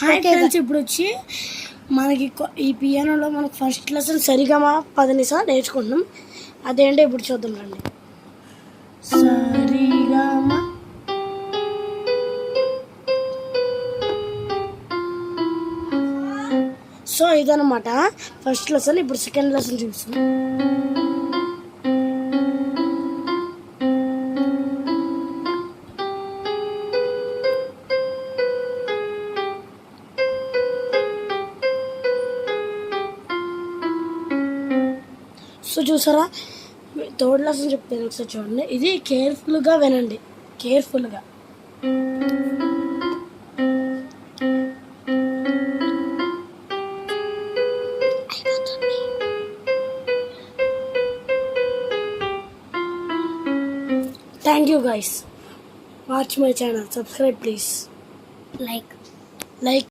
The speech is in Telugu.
హాయ్ ఫ్రెండ్స్, ఇప్పుడు వచ్చి మనకి ఈ పియానోలో మనకు ఫస్ట్ లెసన్ సరిగమ పదనిసా నేర్చుకుంటున్నాం. అదేంటో ఇప్పుడు చూద్దాం రండి. సరిగమ సో ఇదన్నమాట ఫస్ట్ లెసన్. ఇప్పుడు సెకండ్ లెసన్ చూపిస్తాం. సో చూసారా, థర్డ్ లెసన్ చెప్తాను ఒకసారి చూడండి. ఇది కేర్ఫుల్గా వినండి, కేర్ఫుల్గా. Thank you guys. Watch my channel. Subscribe please. Like.